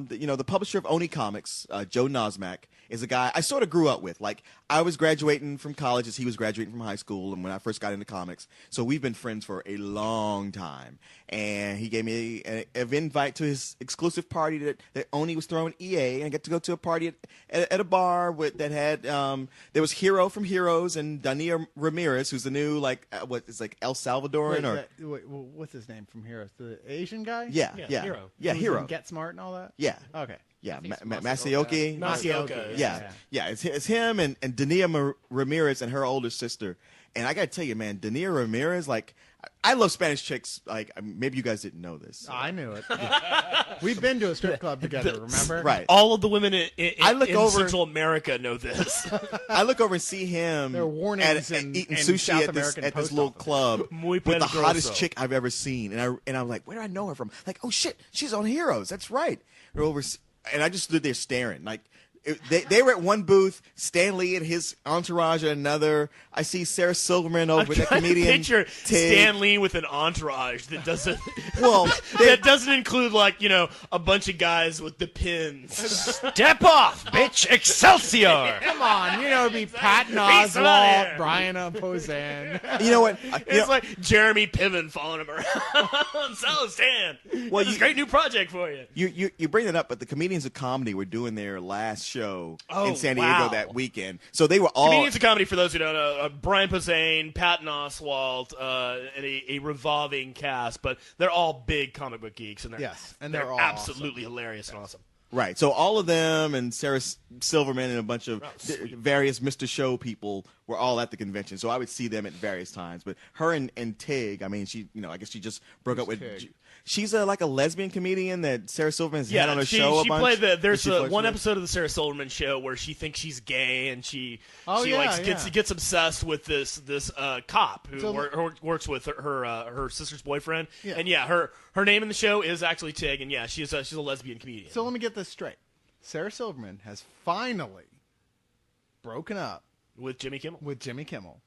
The publisher of Oni Comics, Joe Nosmak, is a guy I sort of grew up with. Like, I was graduating from college as he was graduating from high school, and when I first got into comics. So we've been friends for a long time. And he gave me an invite to his exclusive party that Oni was throwing EA, and I got to go to a party at a bar that had there was Hero from Heroes and Dania Ramirez, who's the new El Salvadoran wait, what's his name from Heroes? The Asian guy? Yeah, Hero. Get Smart and all that. Yeah. Okay. Yeah, Masaoka. Masaoka. Yeah. It's him and Dania Ramirez and her older sister. And I gotta tell you, man, Dania Ramirez, like, I love Spanish chicks. Like, maybe you guys didn't know this. I knew it. We've been to a strip club together, remember? Right. All of the women in Central America know this. I look over and see him eating sushi at this little club with the hottest chick I've ever seen. And I'm like, where do I know her from? Like, oh, shit, she's on Heroes. That's right. And I just stood there staring. Like, they were at one booth, Stan Lee and his entourage at another. I see Sarah Silverman over with the comedian. Picture Tig. Stan Lee with an entourage that doesn't that doesn't include a bunch of guys with the pins. Step off, bitch! Excelsior! Come on, it'd be Patton Oswalt, Brian Posen. You know what? It's like Jeremy Piven following him around. So Stan, well, this is a great new project for you. You bring it up, but the Comedians of Comedy were doing their last show in San Diego wow. that weekend. So they were all Comedians of Comedy, for those who don't know, Brian Posehn, Patton Oswalt, and a revolving cast, but they're all big comic book geeks, and they're all absolutely hilarious and awesome. Right. So all of them and Sarah Silverman and a bunch of various Mr. Show people were all at the convention. So I would see them at various times. But her and Tig, I mean, I guess she just broke up with. Tig? She's like a lesbian comedian that Sarah Silverman's had on her show a bunch. There's one episode of the Sarah Silverman show where she thinks she's gay and she gets obsessed with this cop who works with her sister's boyfriend. Yeah. And her name in the show is actually Tig, and she's a lesbian comedian. So let me get this straight. Sarah Silverman has finally broken up with Jimmy Kimmel.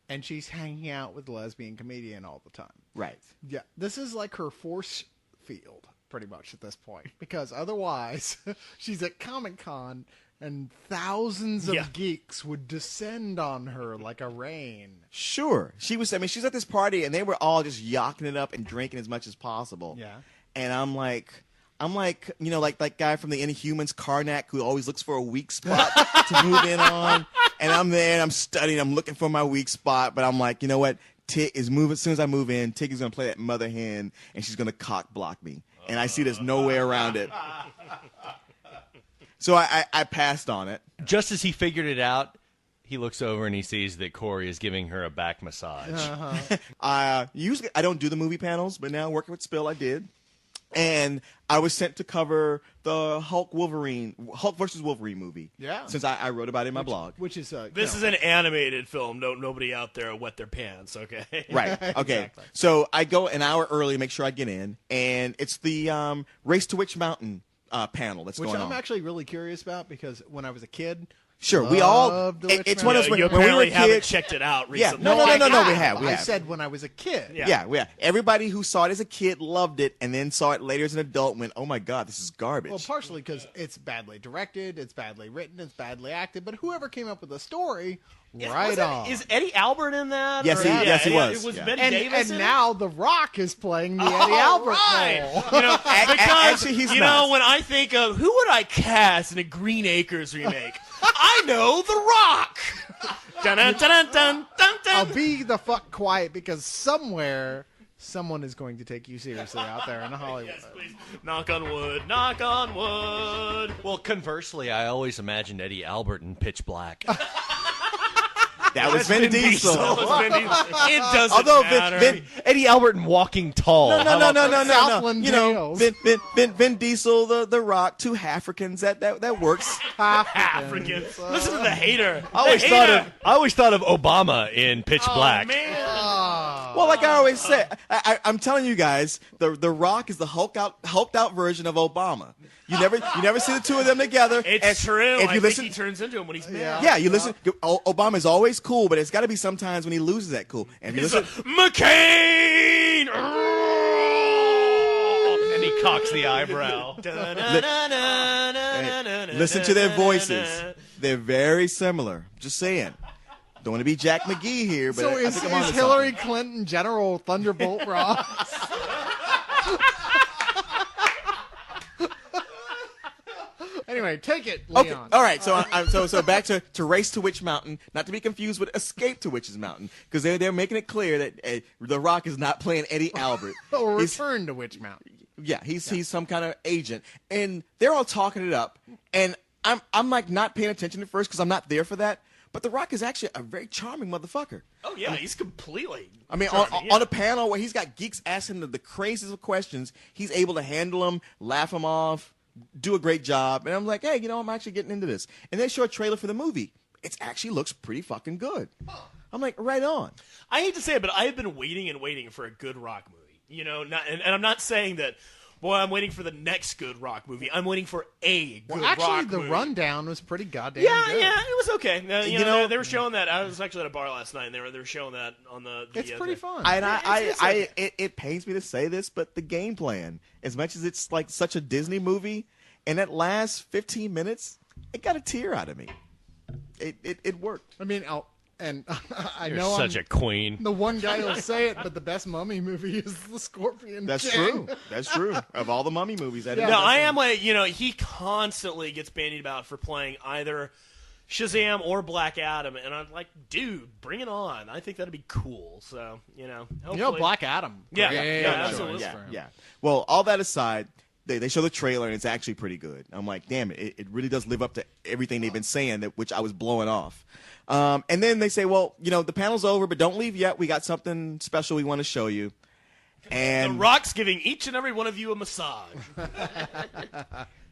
And she's hanging out with the lesbian comedian all the time. Right. Yeah. This is like her force field, pretty much, at this point. Because otherwise, she's at Comic-Con, and thousands of geeks would descend on her like a rain. Sure. She's at this party, and they were all just yocking it up and drinking as much as possible. Yeah. And I'm like, like that guy from the Inhumans, Karnak, who always looks for a weak spot to move in on. And I'm there, and I'm studying. I'm looking for my weak spot. But I'm like, you know what? Tig is moving. As soon as I move in, Tig is going to play that mother hen, and she's going to cock block me. And I see there's no way around it. So I passed on it. Just as he figured it out, he looks over and he sees that Corey is giving her a back massage. Usually I don't do the movie panels, but now working with Spill, I did. And I was sent to cover the Hulk versus Wolverine movie. Yeah. Since I wrote about it in my blog. Which is this is an animated film. Nobody out there wet their pants. Okay. Right. Okay. Exactly. So I go an hour early to make sure I get in, and it's the Race to Witch Mountain panel that's going on. Which I'm actually really curious about because when I was a kid. Sure, we all. It's one of those when we were kids. Haven't checked it out recently. Yeah, no, we have. I said when I was a kid. Yeah. Everybody who saw it as a kid loved it, and then saw it later as an adult and went, "Oh my God, this is garbage." Well, partially because it's badly directed, it's badly written, it's badly acted. But whoever came up with the story, right on. Is Eddie Albert in that? Yes, he was. It was Betty Davis. And now The Rock is playing the Eddie Albert role. Because actually, he's not. When I think of who would I cast in a Green Acres remake. I know The Rock. Dun, dun, dun, dun, dun, dun. I'll be the fuck quiet because somewhere someone is going to take you seriously out there in Hollywood. Yes, please. Knock on wood. Knock on wood. Well, conversely, I always imagined Eddie Albert in Pitch Black. That was Vin Diesel. It doesn't matter. Eddie Albert in Walking Tall. No. Southland Tales. Vin Diesel, the Rock, two Africans. That works. Africans. Listen to the hater. I always thought of Obama in Pitch Black. Man. Well, like I always say, I'm telling you guys, the Rock is the hulked out version of Obama. You never see the two of them together. It's true. I think he turns into him when he's mad. Yeah, you listen. Obama's always cool, but it's got to be sometimes when he loses that cool. And you listen, McCain. And he cocks the eyebrow. Listen to their voices. They're very similar. Just saying. Don't want to be Jack McGee here, but so I think I'm on is to Hillary something. Clinton General Thunderbolt Ross? Anyway, take it, Leon. Okay. All right. So back to Race to Witch Mountain, not to be confused with Escape to Witch's Mountain, because they're making it clear that The Rock is not playing Eddie Albert. Or Return to Witch Mountain. Yeah, he's some kind of agent, and they're all talking it up, and I'm like not paying attention at first because I'm not there for that. But The Rock is actually a very charming motherfucker. Oh yeah, he's completely. I mean, on a panel where he's got geeks asking the craziest of questions, he's able to handle them, laugh them off, do a great job, and I'm like, hey, I'm actually getting into this. And they show a trailer for the movie. It actually looks pretty fucking good. I'm like, right on. I hate to say it, but I have been waiting and waiting for a good Rock movie. And I'm not saying that. Boy, I'm waiting for the next good Rock movie. I'm waiting for a good Rock movie. Actually, the rundown was pretty goddamn good. Yeah, it was okay. They were showing that. I was actually at a bar last night, and they were showing that on the It's pretty fun. It pains me to say this, but the game plan, as much as it's like such a Disney movie, in that last 15 minutes, it got a tear out of me. It worked. I mean, I You're know such I'm a queen. the one guy who'll say it, but the best Mummy movie is The Scorpion That's King. true. That's true. Of all the Mummy movies, No, I am like, he constantly gets bandied about for playing either Shazam or Black Adam, and I'm like, dude, bring it on. I think that'd be cool. So, hopefully. Black Adam. Yeah, Great absolutely. choice for him. Yeah. Well, all that aside, they show the trailer, and it's actually pretty good. I'm like, damn it, it really does live up to everything they've been saying, which I was blowing off. And then they say, well, the panel's over, but don't leave yet. We got something special we want to show you. And The Rock's giving each and every one of you a massage.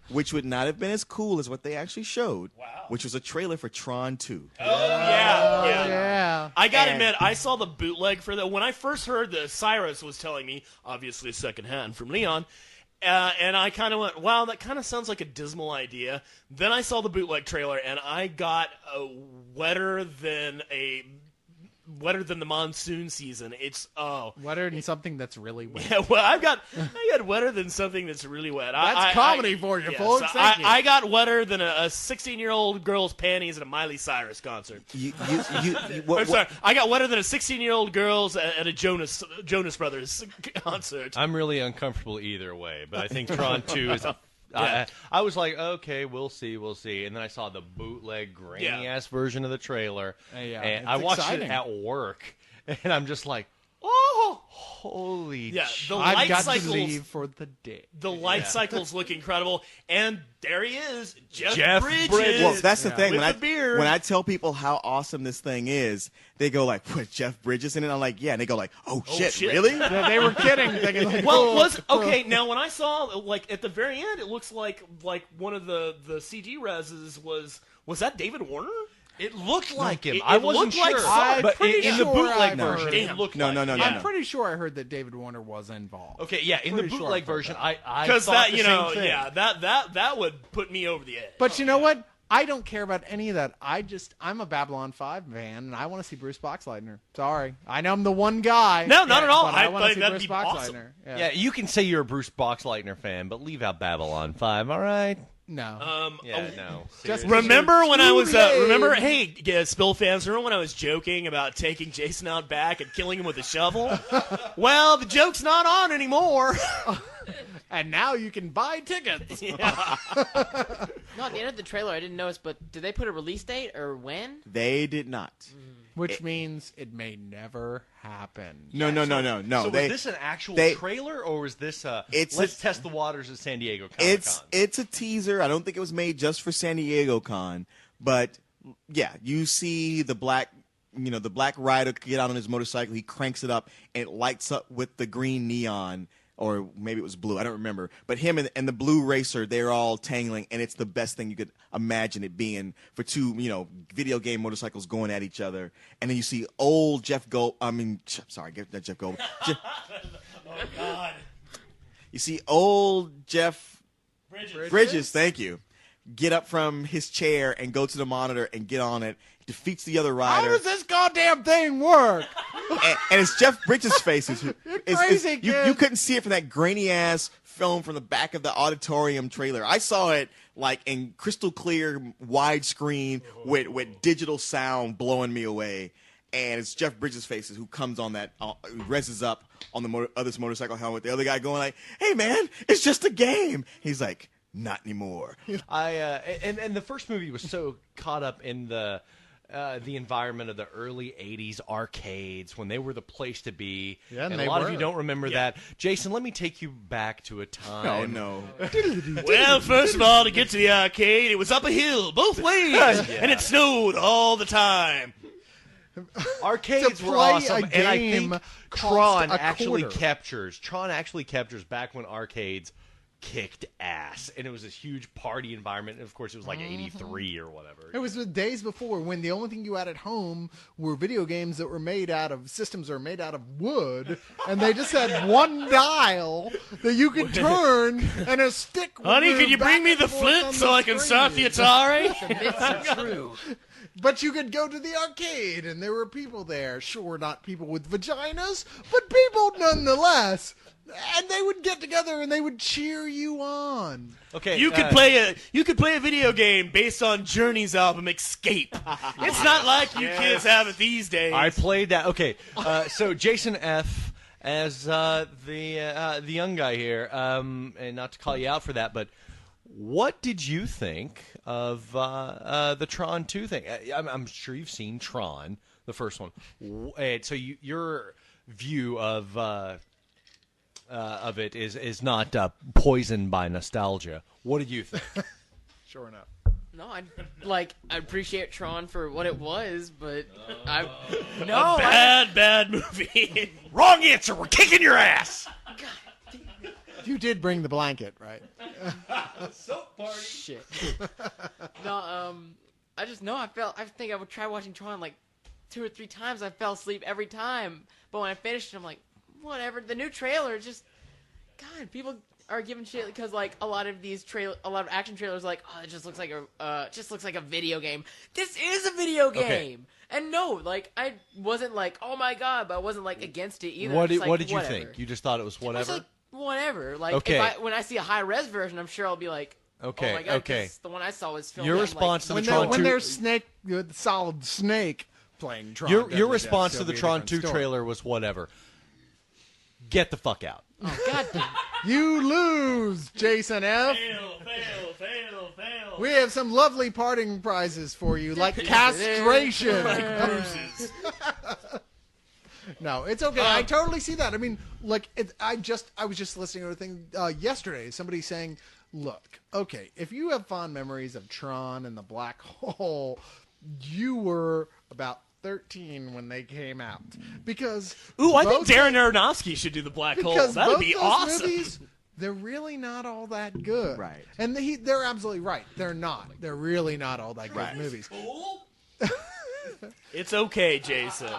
which would not have been as cool as what they actually showed, Wow. which was a trailer for Tron 2. Oh, yeah. Yeah. I gotta admit, I saw the bootleg for that. When I first heard that, Cyrus was telling me, obviously secondhand from Leon, and I kind of went, wow, that kind of sounds like a dismal idea. Then I saw the bootleg trailer, and I got wetter than the monsoon season. It's Wetter than something that's really wet. yeah. Well, I got wetter than something that's really wet. That's comedy for you, yeah, folks. so Thank you. I got wetter than a 16-year-old girl's panties at a Miley Cyrus concert. I'm sorry, I got wetter than a 16-year-old girl's at a Jonas Brothers concert. I'm really uncomfortable either way, but I think Tron 2 is I was like, okay, we'll see. And then I saw the bootleg, grainy-ass version of the trailer, and I watched it at work, and I'm just like, oh, holy shit. I've got to leave for the day. The light cycles look incredible, and there he is, Jeff Bridges. Well, that's the thing. With the beard. When I tell people how awesome this thing is, they go like, "What, Jeff Bridges in it?" I'm like, "Yeah," and they go like, "Oh shit, really?" Yeah, they were kidding. Thinking like, Well, okay. Now, when I saw like at the very end, it looks like one of the CG reses was that David Warner? It looked like him. It I wasn't looked like sure, something. but pretty in the sure bootleg I've version, heard. it looked No, like no, no, him. no, I'm no. pretty sure I heard that David Warner was involved. Okay, yeah, in the Pretty sure bootleg I've heard version, that. I Because thought that the you same know, thing. yeah, that would put me over the edge. But you know what? I don't care about any of that. I'm a Babylon 5 fan, and I want to see Bruce Boxleitner. Sorry. I know I'm the one guy. No, not at all. But I want to think see that'd Bruce be awesome. Boxleitner. Yeah, you can say you're a Bruce Boxleitner fan, but leave out Babylon 5, all right? No. Yeah, no. Just seriously. Remember when I was Too late. hey, Spill fans, remember when I was joking about taking Jason out back and killing him with a shovel? Well, the joke's not on anymore. And now you can buy tickets. Yeah. No, at the end of the trailer, I didn't notice, but did they put a release date or when? They did not. Which means it may never happen. No. So was this an actual trailer, or was this let's test the waters at San Diego Comic-Con? It's a teaser. I don't think it was made just for San Diego Con, but yeah, you see the black rider get out on his motorcycle. He cranks it up, and it lights up with the green neon. Or maybe it was blue. I don't remember. But him and the blue racer, they're all tangling, and it's the best thing you could imagine it being for two, video game motorcycles going at each other. And then you see old Jeff Gold. Not Jeff Gold. Oh God. You see old Jeff Bridges. Bridges. Thank you. get up from his chair and go to the monitor and get on it. Defeats the other rider. How does this goddamn thing work? And it's Jeff Bridges' face. Crazy kid. You couldn't see it from that grainy-ass film from the back of the auditorium trailer. I saw it like in crystal clear widescreen with digital sound blowing me away. And it's Jeff Bridges' faces who comes on that, reses up on the other's motorcycle helmet. The other guy going like, "Hey man, it's just a game." He's like, "Not anymore." And the first movie was so caught up in the environment of the early '80s arcades when they were the place to be. Yeah, and a lot of you don't remember that. Jason, let me take you back to a time. Oh no. Well, first of all, to get to the arcade, it was up a hill both ways, and it snowed all the time. Arcades were awesome, and I think Tron actually captures back when arcades kicked ass, and it was this huge party environment. And of course, it was like '83 or whatever. It was the days before when the only thing you had at home were video games that were made out of systems that were made out of wood, and they just had one dial that you could turn and a stick. Honey, can you bring me the flint so I can start the Atari? The myths are true. But you could go to the arcade, and there were people there. Sure, not people with vaginas, but people nonetheless. And they would get together and they would cheer you on. Okay, you could play a video game based on Journey's album Escape. It's not like you kids have it these days. I played that. Okay, so Jason F. as the young guy here, and not to call you out for that, but what did you think of the Tron 2 thing? I'm sure you've seen Tron, the first one. So your view of it is not poisoned by nostalgia. What did you think? Sure enough. No, I appreciate Tron for what it was, but bad movie. Wrong answer. We're kicking your ass. You did bring the blanket, right? Soap party. Shit. No, I think I would try watching Tron like 2 or 3 times. I fell asleep every time, but when I finished it, I'm like, whatever. The new trailer just, God, people are giving shit because like a lot of action trailers, like, oh, it just looks like a video game. This is a video game. Okay. And no, like I wasn't like, oh my God, but I wasn't like against it either. What did you think? You just thought it was whatever. It was like, whatever. Like when I see a high res version, I'm sure I'll be like, okay, oh my God, the one I saw was filmed. Your response to the Tron 2 when there's solid snake playing Tron. Your response to the Tron 2 trailer was whatever. Get the fuck out. Oh God! You lose, Jason F. Fail. We have some lovely parting prizes for you, like castration. No, it's okay. I totally see that. I mean, like, I was just listening to a thing yesterday. Somebody saying, "Look, okay, if you have fond memories of Tron and the black hole, you were about 13 when they came out." Because I think Darren Aronofsky should do the black hole. That'd be awesome. Movies, they're really not all that good. Right. And they're absolutely right. They're not. They're really not all that good movies. Cool. It's okay, Jason.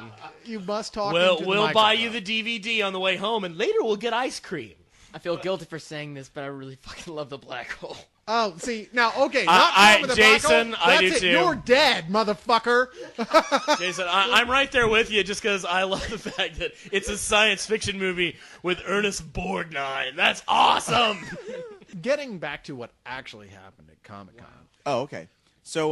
You must talk. We'll buy you the DVD on the way home, and later we'll get ice cream. I feel guilty for saying this, but I really fucking love the black hole. Oh, see, now, okay, not with the Jason, black hole. That's I do it. too. You're dead, motherfucker. Jason, I'm right there with you just because I love the fact that it's a science fiction movie with Ernest Borgnine. That's awesome. Getting back to what actually happened at Comic-Con. Oh, okay. So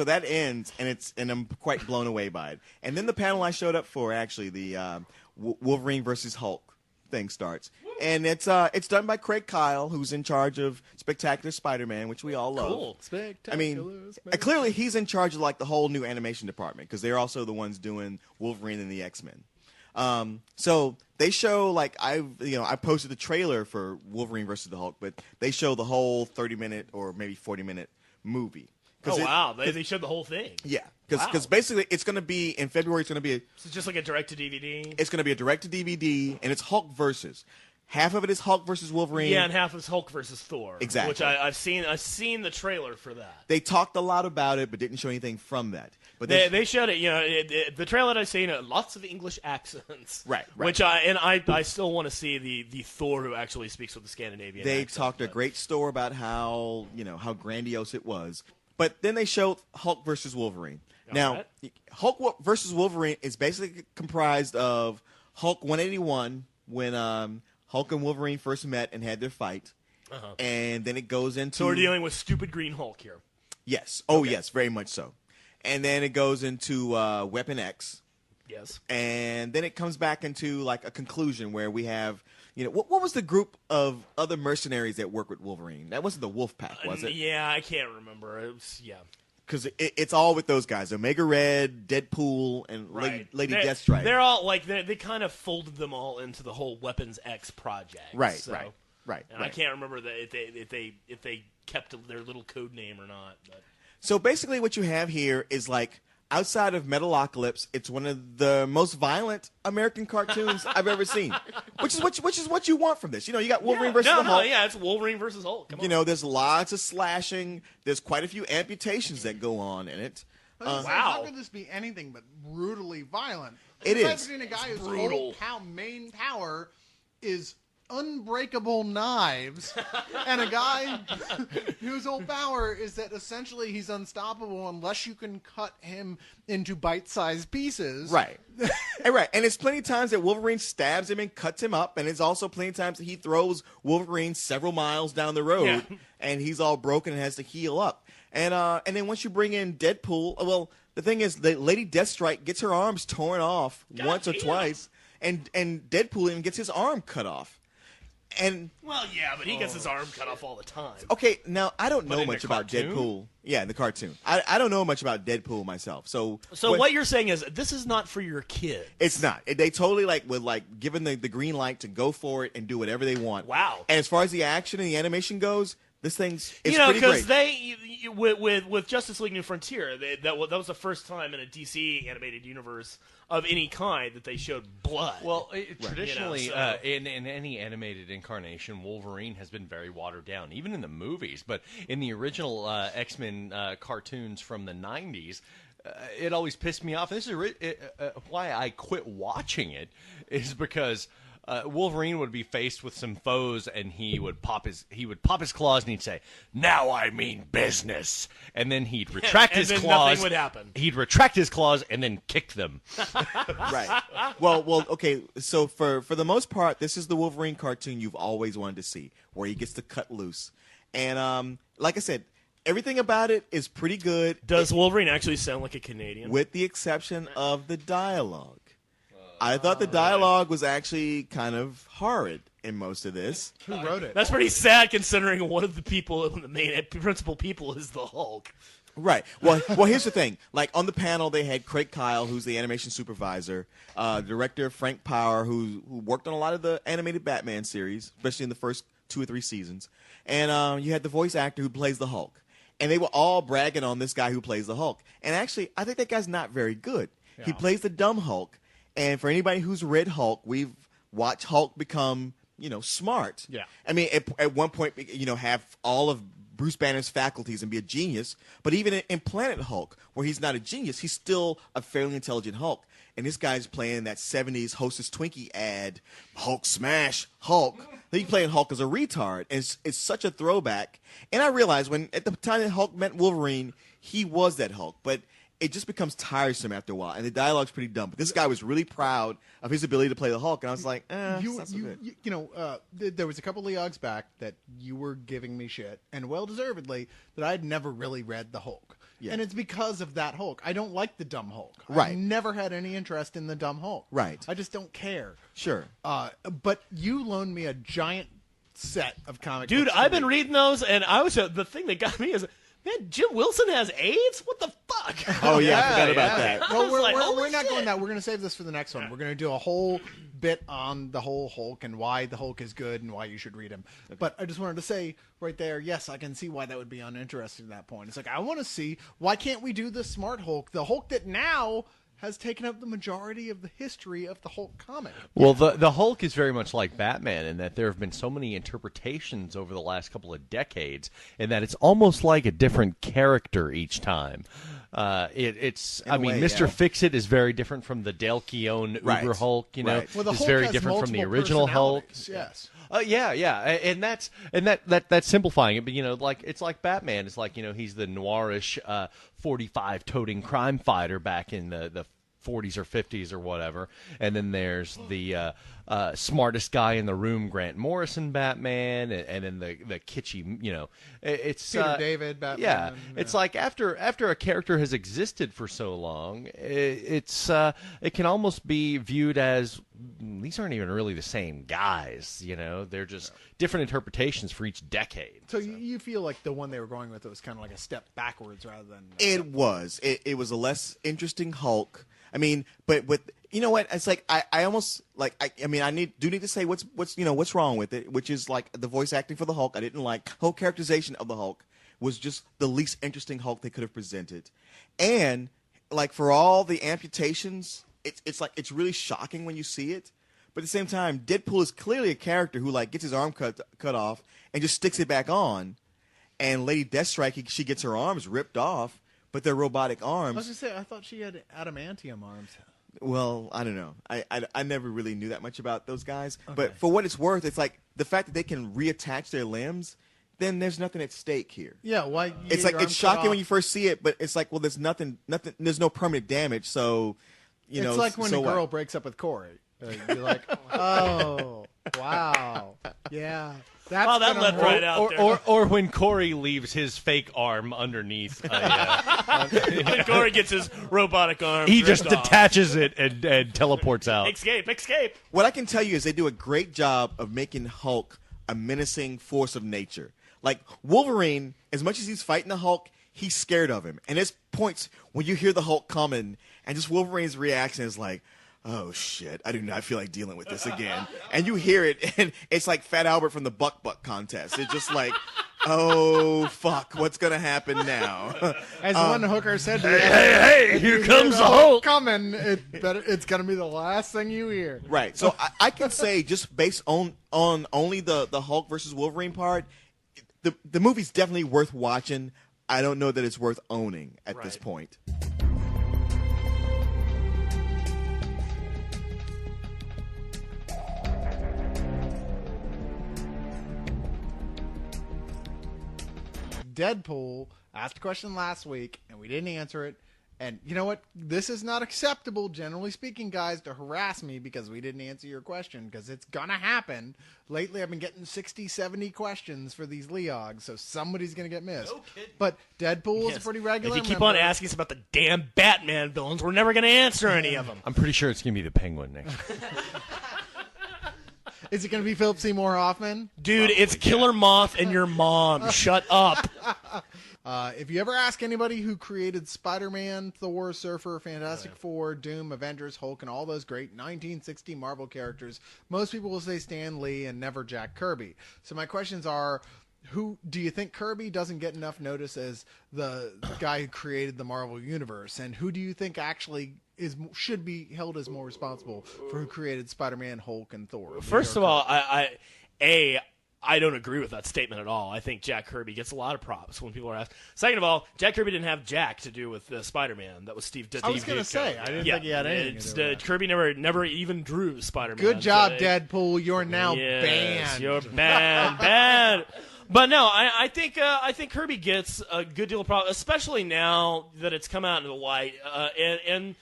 that ends, and I'm quite blown away by it. And then the panel I showed up for, actually, the Wolverine versus Hulk thing starts. And it's done by Craig Kyle, who's in charge of Spectacular Spider-Man, which we all love. Cool. Spectacular. Clearly he's in charge of like the whole new animation department because they're also the ones doing Wolverine and the X-Men. So they show I posted the trailer for Wolverine versus the Hulk, but they show the whole 30-minute or maybe 40-minute movie. Wow! They showed the whole thing. Yeah, because basically it's going to be in February. It's going to be so just like a direct to DVD. It's going to be a direct to DVD, and it's Hulk versus. half of it is Hulk versus Wolverine. Yeah, and half is Hulk versus Thor. Exactly. Which I've seen the trailer for that. They talked a lot about it, but didn't show anything from that. But they showed it. The trailer that I've seen, lots of English accents. Right. Which I still want to see the Thor who actually speaks with the Scandinavian. They accent, talked a great story about how grandiose it was. But then they showed Hulk versus Wolverine. Now, Hulk versus Wolverine is basically comprised of Hulk 181 when Hulk and Wolverine first met and had their fight, and then it goes into. So we're dealing with stupid Green Hulk here. Yes. Oh, yes, very much so. And then it goes into Weapon X. Yes. And then it comes back into like a conclusion where we have, what was the group of other mercenaries that work with Wolverine? That wasn't the Wolf Pack, was it? Yeah, I can't remember. It was, because it's all with those guys: Omega Red, Deadpool, and Lady Deathstrike. They're all like they kind of folded them all into the whole Weapons X project. Right. So, right. I can't remember if they kept their little code name or not. But. So basically, what you have here is like outside of Metalocalypse, it's one of the most violent American cartoons I've ever seen. Which is what you want from this. You got Wolverine versus the Hulk. It's Wolverine versus Hulk. Come on. There's lots of slashing. There's quite a few amputations that go on in it. Wow. How could this be anything but brutally violent? It is. I've seen a guy whose whole main power is unbreakable knives, and a guy whose whole power is that essentially he's unstoppable unless you can cut him into bite-sized pieces. Right. And it's plenty of times that Wolverine stabs him and cuts him up, and it's also plenty of times that he throws Wolverine several miles down the road, and he's all broken and has to heal up. And then once you bring in Deadpool, well, the thing is, the Lady Deathstrike gets her arms torn off once or twice, and Deadpool even gets his arm cut off. And but he gets his arm cut off all the time. Okay, now I don't know much about Deadpool. Yeah, in the cartoon. I don't know much about Deadpool myself. So what you're saying is this is not for your kids. It's not. They totally would given the green light to go for it and do whatever they want. Wow. And as far as the action and the animation goes, this thing's pretty because great. with Justice League New Frontier, that was the first time in a DC animated universe of any kind that they showed blood. Well, traditionally, in any animated incarnation, Wolverine has been very watered down, even in the movies. But in the original X-Men cartoons from the 90s, it always pissed me off. This is why I quit watching it, is because Wolverine would be faced with some foes, and he would pop his claws, and he'd say, "Now I mean business," and then he'd retract his claws. Nothing would happen. He'd retract his claws and then kick them. Right. Well. Okay. So for the most part, this is the Wolverine cartoon you've always wanted to see, where he gets to cut loose, and like I said, everything about it is pretty good. Does Wolverine actually sound like a Canadian? With the exception of the dialogue. I thought the dialogue was actually kind of horrid in most of this. Who wrote it? That's pretty sad considering one of the people, the main principal people, is the Hulk. Right. Well, here's the thing. Like on the panel, they had Craig Kyle, who's the animation supervisor, director Frank Power, who worked on a lot of the animated Batman series, especially in the first 2 or 3 seasons, and you had the voice actor who plays the Hulk, and they were all bragging on this guy who plays the Hulk. And actually, I think that guy's not very good. Yeah. He plays the dumb Hulk. And for anybody who's read Hulk, we've watched Hulk become, smart. Yeah. I mean, at one point, have all of Bruce Banner's faculties and be a genius. But even in Planet Hulk, where he's not a genius, he's still a fairly intelligent Hulk. And this guy's playing that 70s Hostess Twinkie ad, Hulk smash, Hulk. He's playing Hulk as a retard. And it's such a throwback. And I realized at the time that Hulk met Wolverine, he was that Hulk. But it just becomes tiresome after a while, and the dialogue's pretty dumb. But this guy was really proud of his ability to play the Hulk, and I was like, there was a couple of Leogs back that you were giving me shit, and well-deservedly, that I'd never really read the Hulk. Yeah. And it's because of that Hulk. I don't like the dumb Hulk. Right. I never had any interest in the dumb Hulk. Right. I just don't care. Sure. But you loaned me a giant set of comic books. Dude, I've been reading those, and the thing that got me is, man, Jim Wilson has AIDS? What the fuck? Oh, yeah, I forgot about that. Well, we're not going that. We're going to save this for the next one. We're going to do a whole bit on the whole Hulk and why the Hulk is good and why you should read him. Okay. But I just wanted to say right there, yes, I can see why that would be uninteresting at that point. It's like, I want to see, why can't we do the smart Hulk? The Hulk that now has taken up the majority of the history of the Hulk comic. Well, the Hulk is very much like Batman in that there have been so many interpretations over the last couple of decades, and that it's almost like a different character each time. Mr. Fix-It is very different from the Dale Keown Uber Hulk. You know, well, the it's Hulk very has different from the original Hulk. Yes. And that's simplifying it. But you know, like it's like Batman. It's like, you know, he's the noirish 45 toting crime fighter back in the 40s or 50s or whatever. And then there's the smartest guy in the room, Grant Morrison Batman, and then the kitschy, you know, it's Peter David Batman. Yeah, it's like after a character has existed for so long, it can almost be viewed as these aren't even really the same guys. You know, they're just different interpretations for each decade. So you feel like the one they were going with, it was kind of like a step backwards rather than. It was a less interesting Hulk. I mean, but with, you know what? It's like I almost like I need to say what's wrong with it, which is like the voice acting for the Hulk. I didn't like whole characterization of the Hulk was just the least interesting Hulk they could have presented, and like for all the amputations, it's like it's really shocking when you see it. But at the same time, Deadpool is clearly a character who like gets his arm cut off and just sticks it back on, and Lady Deathstrike, she gets her arms ripped off. But they're robotic arms. I was going to say, I thought she had adamantium arms. Well, I don't know. I never really knew that much about those guys. Okay. But for what it's worth, it's like the fact that they can reattach their limbs, then there's nothing at stake here. Yeah, why? It's like it's shocking when you first see it, but it's like, well, there's nothing. There's no permanent damage, so you know. It's like when a girl breaks up with Corey. You're like, oh, wow, yeah. That led right out there. Or when Corey leaves his fake arm underneath. When Corey gets his robotic arm, he just detaches it and teleports out. Escape. What I can tell you is they do a great job of making Hulk a menacing force of nature. Like Wolverine, as much as he's fighting the Hulk, he's scared of him. And there's points when you hear the Hulk coming, and just Wolverine's reaction is like, oh, shit, I do not feel like dealing with this again. And you hear it, and it's like Fat Albert from the Buck contest. It's just like, oh, fuck, what's going to happen now? As one hooker said, hey, here comes the Hulk. Coming, it's going to be the last thing you hear. Right. So I can say, just based on only the Hulk versus Wolverine part, the movie's definitely worth watching. I don't know that it's worth owning at this point. Deadpool asked a question last week, and we didn't answer it. And you know what? This is not acceptable, generally speaking, guys, to harass me because we didn't answer your question, because it's going to happen. Lately, I've been getting 60, 70 questions for these Leogs, so somebody's going to get missed. No kidding. But Deadpool is a pretty regular If you keep on asking us about the damn Batman villains, we're never going to answer any of them. I'm pretty sure it's going to be the Penguin next. Is it going to be Philip Seymour Hoffman? Dude, it's Killer Moth and your mom. Shut up. If you ever ask anybody who created Spider-Man, Thor, Surfer, Fantastic Four, Doom, Avengers, Hulk, and all those great 1960 Marvel characters, most people will say Stan Lee and never Jack Kirby. So my questions are, who do you think Kirby doesn't get enough notice as the guy who created the Marvel Universe? And who do you think actually should be held as more responsible for who created Spider-Man, Hulk, and Thor? First of all, I don't agree with that statement at all. I think Jack Kirby gets a lot of props when people are asked. Second of all, Jack Kirby didn't have Jack to do with Spider-Man. That was Steve Ditko. I was going to say, I didn't think he had anything to do with Kirby never even drew Spider-Man. Good job, Deadpool. You're now banned. You're banned. But no, I think Kirby gets a good deal of props, especially now that it's come out into the light. And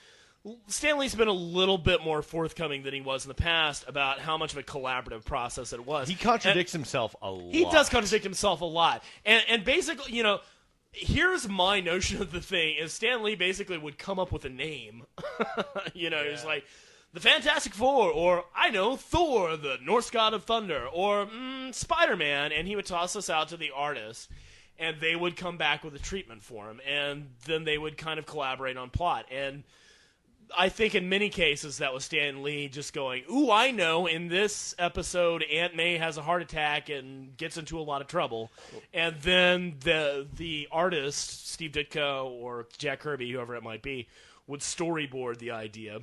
Stan Lee's been a little bit more forthcoming than he was in the past about how much of a collaborative process it was. He contradicts himself a lot. He does contradict himself a lot. And basically, you know, here's my notion of the thing, is Stan Lee basically would come up with a name. You know, He's like, the Fantastic Four, or, I know, Thor, the Norse god of thunder, or Spider-Man, and he would toss us out to the artist, and they would come back with a treatment for him, and then they would kind of collaborate on plot. And I think in many cases that was Stan Lee just going, ooh, I know, in this episode Aunt May has a heart attack and gets into a lot of trouble. And then the artist, Steve Ditko or Jack Kirby, whoever it might be, would storyboard the idea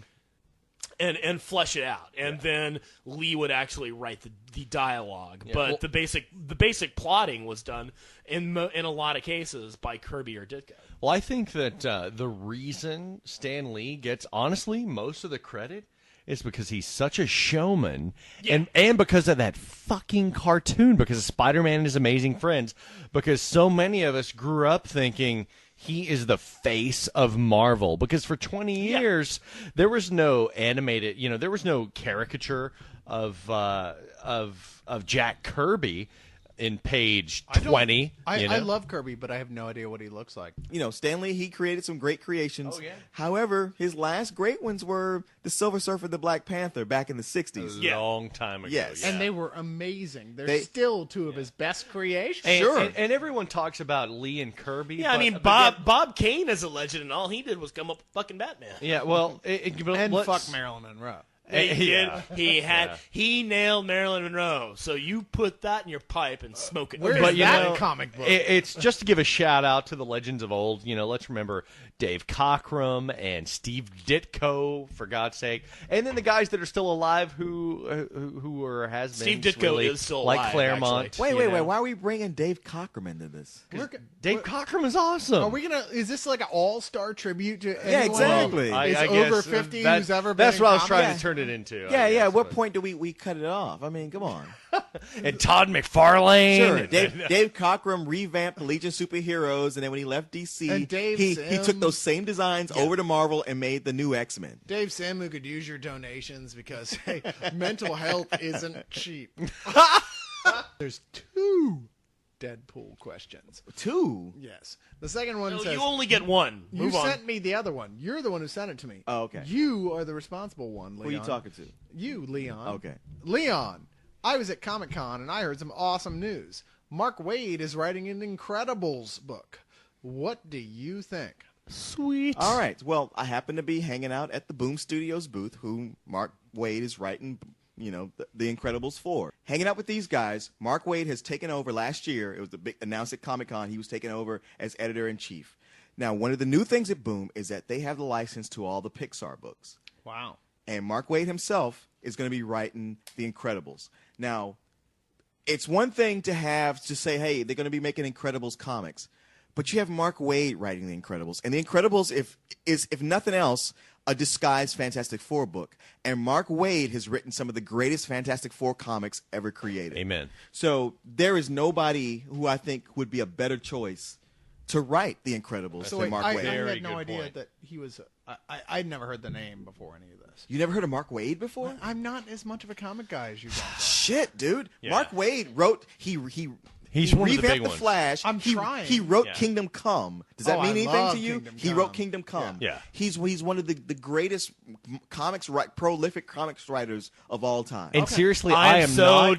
and flesh it out, and then Lee would actually write the dialogue. Yeah. But the basic plotting was done in a lot of cases by Kirby or Ditko. Well, I think that the reason Stan Lee gets honestly most of the credit is because he's such a showman, and because of that fucking cartoon, because of Spider-Man and His Amazing Friends, because so many of us grew up thinking he is the face of Marvel, because for 20 years there was no animated, there was no caricature of Jack Kirby in page 20. I love Kirby, but I have no idea what he looks like. Stan Lee, he created some great creations. Oh, yeah. However, his last great ones were the Silver Surfer and the Black Panther back in the 60s. A long time ago. Yes. And they were amazing. They're still two of his best creations. And everyone talks about Lee and Kirby. Yeah, I mean, Bob Kane is a legend, and all he did was come up with fucking Batman. Yeah, well... fuck Marilyn Monroe. He nailed Marilyn Monroe. So you put that in your pipe and smoke it. Where's that comic book? It's just to give a shout out to the legends of old. Let's remember Dave Cockrum and Steve Ditko, for God's sake, and then the guys that are still alive who are has been. Steve Ditko is still alive, like Claremont. Actually. Wait. Why are we bringing Dave Cockrum into this? Dave Cockrum is awesome. Are we gonna? Is this like an all-star tribute to anyone? Yeah, exactly. Is over 50 who's ever been? That's what I was trying to turn it into. Yeah. At what point do we cut it off? I mean, come on. And Todd McFarlane. Sure. Dave Cockrum revamped the Legion of Superheroes, and then when he left DC, he took those same designs over to Marvel and made the new X-Men. Dave Sim, who could use your donations because mental health isn't cheap. There's 2 Deadpool questions. 2? Yes. The second one says... You only get one. You sent me the other one. You're the one who sent it to me. Oh, okay. You are the responsible one, Leon. Who are you talking to? You, Leon. Okay. Leon, I was at Comic-Con and I heard some awesome news. Mark Waid is writing an Incredibles book. What do you think? Sweet. All right. Well, I happen to be hanging out at the Boom Studios booth, who Mark Waid is writing... the Incredibles 4. Hanging out with these guys, Mark Waid has taken over last year. It was the big announced at Comic-Con. He was taken over as editor-in-chief. Now, one of the new things at Boom is that they have the license to all the Pixar books. Wow. And Mark Waid himself is going to be writing The Incredibles. Now, it's one thing to say, hey, they're going to be making Incredibles comics. But you have Mark Waid writing The Incredibles. And The Incredibles, if nothing else, a disguised Fantastic Four book. And Mark Waid has written some of the greatest Fantastic Four comics ever created. Amen. So there is nobody who I think would be a better choice to write The Incredibles than Mark Waid. I had no idea that he was... I'd never heard the name before any of this. You never heard of Mark Waid before? I'm not as much of a comic guy as you guys are. Shit, dude. Yeah. Mark Waid wrote... He's one of the big ones. Flash. I'm trying. He wrote Kingdom Come. Does that mean anything to you? He wrote Kingdom Come. Yeah. He's one of the greatest prolific comics writers of all time. And seriously, I am not